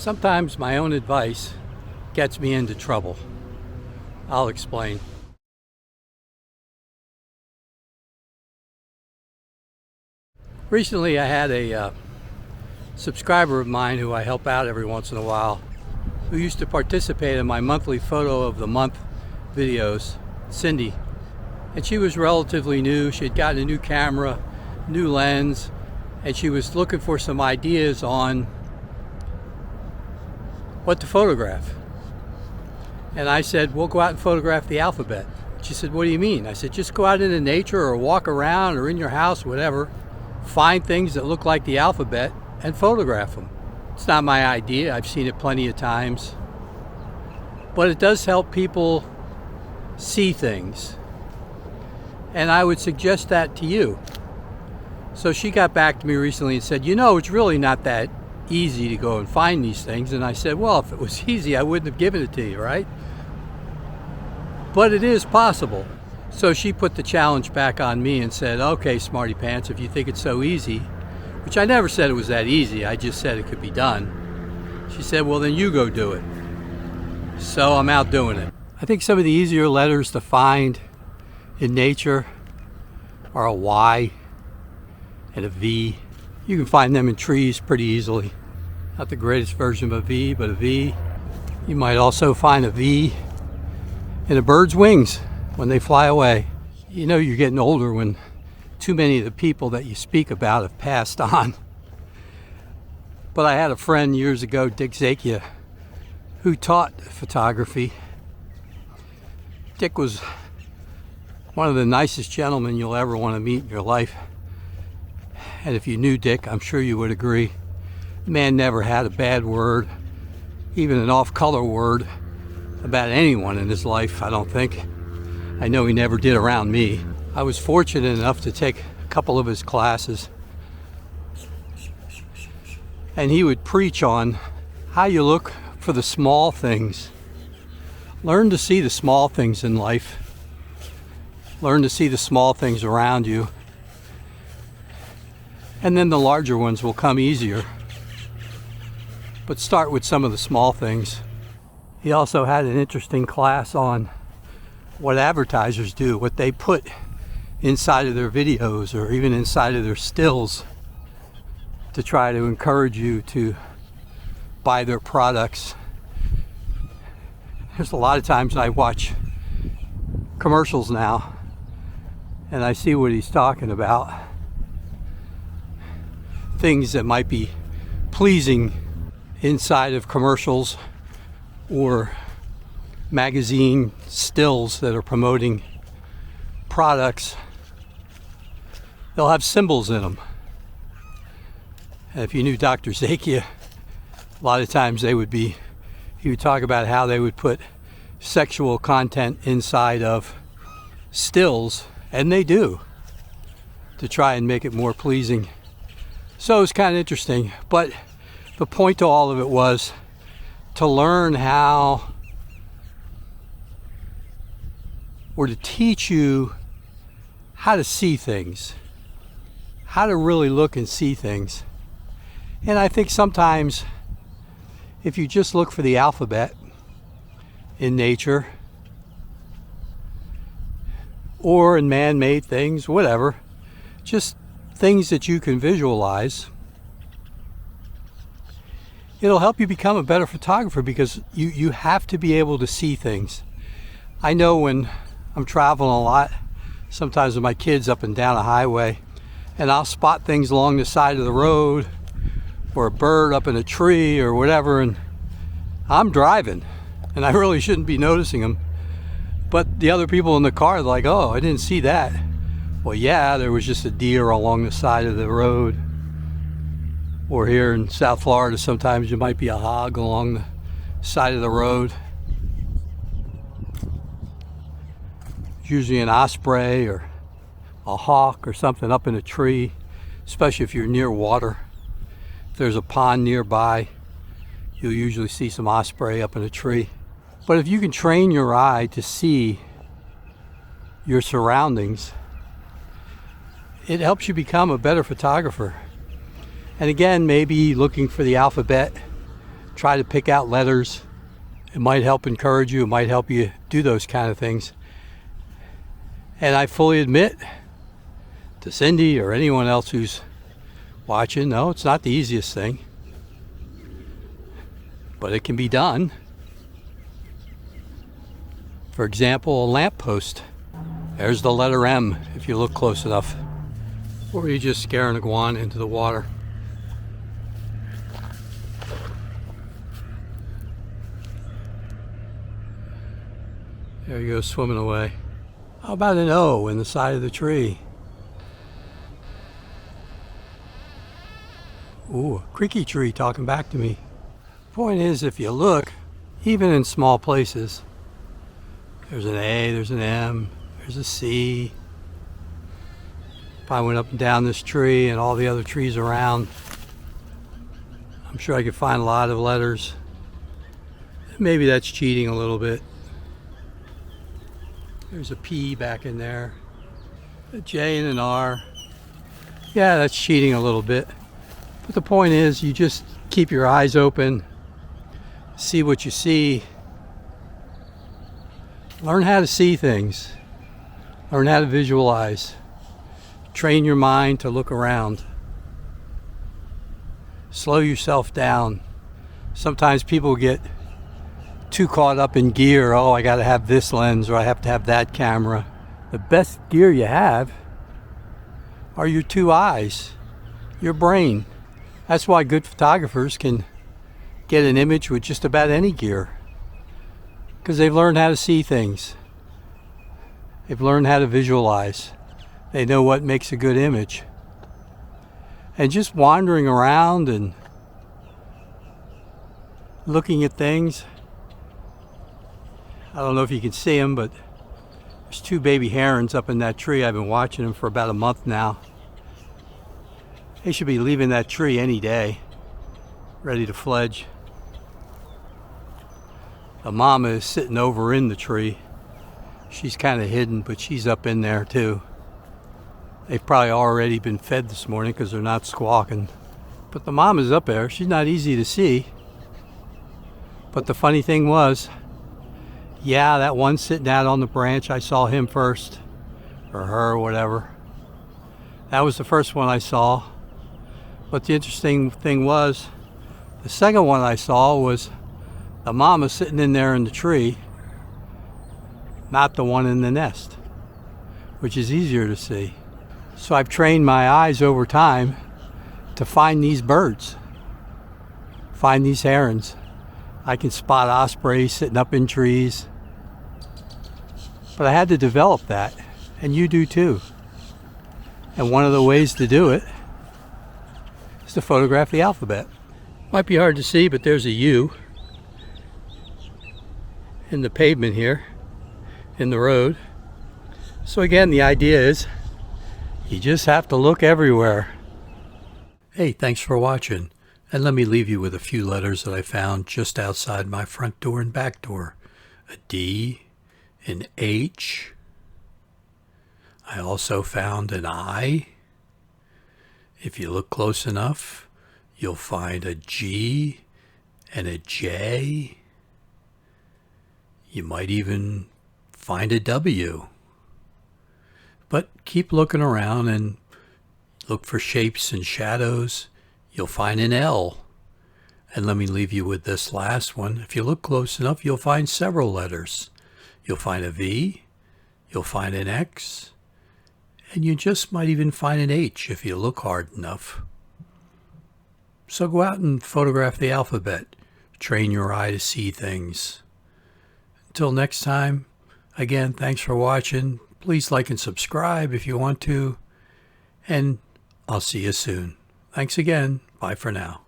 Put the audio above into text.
Sometimes my own advice gets me into trouble. I'll explain. Recently I had a subscriber of mine who I help out every once in a while, who used to participate in my monthly photo of the month videos, Cindy. And she was relatively new. She had gotten a new camera, new lens, and she was looking for some ideas on what to photograph. And I said, we'll go out and photograph the alphabet. She said, what do you mean? I said, just go out into nature or walk around or in your house, whatever, find things that look like the alphabet and photograph them. It's not my idea. I've seen it plenty of times. But it does help people see things. And I would suggest that to you. So she got back to me recently and said, you know, it's really not that easy to go and find these things. And I said, well, if it was easy, I wouldn't have given it to you, right? But it is possible. So she put the challenge back on me and said, okay, smarty pants, if you think it's so easy, which I never said it was that easy, I just said it could be done. She said, well, then you go do it. So I'm out doing it. I think some of the easier letters to find in nature are a Y and a V. You can find them in trees pretty easily. Not the greatest version of a V, but a V. You might also find a V in a bird's wings when they fly away. You know you're getting older when too many of the people that you speak about have passed on. But I had a friend years ago, Dick Z8II, who taught photography. Dick was one of the nicest gentlemen you'll ever want to meet in your life. And if you knew Dick, I'm sure you would agree. The man never had a bad word, even an off-color word, about anyone in his life, I don't think. I know he never did around me. I was fortunate enough to take a couple of his classes. And he would preach on how you look for the small things. Learn to see the small things in life. Learn to see the small things around you. And then the larger ones will come easier. But start with some of the small things. He also had an interesting class on what advertisers do, what they put inside of their videos or even inside of their stills to try to encourage you to buy their products. There's a lot of times I watch commercials now and I see what he's talking about. Things that might be pleasing inside of commercials or magazine stills that are promoting products. They'll have symbols in them. And if you knew Dr. Z8II, a lot of times he would talk about how they would put sexual content inside of stills, and they do, to try and make it more pleasing. So it's kind of interesting, but the point to all of it was to learn how, or to teach you how to see things, how to really look and see things. And I think sometimes if you just look for the alphabet in nature or in man-made things, whatever, just things that you can visualize, it'll help you become a better photographer because you have to be able to see things. I know when I'm traveling a lot, sometimes with my kids up and down a highway, and I'll spot things along the side of the road or a bird up in a tree or whatever, and I'm driving and I really shouldn't be noticing them. But the other people in the car are like, oh, I didn't see that. Well, yeah, there was just a deer along the side of the road. Or here in South Florida, sometimes there might be a hog along the side of the road. Usually an osprey or a hawk or something up in a tree, especially if you're near water. If there's a pond nearby, you'll usually see some osprey up in a tree. But if you can train your eye to see your surroundings, it helps you become a better photographer. And again, maybe looking for the alphabet try to pick out letters. It might help encourage you. It might help you do those kind of things. And I fully admit to Cindy or anyone else who's watching, no, it's not the easiest thing. But it can be done. For example, a lamppost. There's the letter M if you look close enough. Or you just scare an iguana into the water. There he goes swimming away. How about an O in the side of the tree? Ooh, a creaky tree talking back to me. Point is, if you look, even in small places, there's an A, there's an M, there's a C. If I went up and down this tree and all the other trees around, I'm sure I could find a lot of letters. Maybe that's cheating a little bit. There's a P back in there, a J and an R. Yeah, that's cheating a little bit. But the point is, you just keep your eyes open, see what you see, learn how to see things, learn how to visualize, train your mind to look around, slow yourself down. Sometimes people get too caught up in gear. Oh, I got to have this lens, or I have to have that camera. The best gear you have are your two eyes, your brain. That's why good photographers can get an image with just about any gear, because they've learned how to see things. They've learned how to visualize. They know what makes a good image. And just wandering around and looking at things. I don't know if you can see them, but there's two baby herons up in that tree. I've been watching them for about a month now. They should be leaving that tree any day, ready to fledge. The mama is sitting over in the tree. She's kind of hidden, but she's up in there too. They've probably already been fed this morning because they're not squawking. But the mama's up there. She's not easy to see. But the funny thing was, yeah, that one sitting out on the branch, I saw him first, or her, or whatever. That was the first one I saw. But the interesting thing was, the second one I saw was the mama sitting in there in the tree, not the one in the nest, which is easier to see. So I've trained my eyes over time to find these birds, find these herons. I can spot ospreys sitting up in trees. But I had to develop that, and you do too. And one of the ways to do it is to photograph the alphabet. Might be hard to see, but there's a U in the pavement here, in the road. So again, the idea is you just have to look everywhere. Hey, thanks for watching. And let me leave you with a few letters that I found just outside my front door and back door. A D, an H. I also found an I. If you look close enough, you'll find a G and a J. You might even find a W. But keep looking around and look for shapes and shadows. You'll find an L. And let me leave you with this last one. If you look close enough, you'll find several letters. You'll find a V, you'll find an X, and you just might even find an H if you look hard enough. So go out and photograph the alphabet. Train your eye to see things. Until next time, again, thanks for watching. Please like and subscribe if you want to, and I'll see you soon. Thanks again. Bye for now.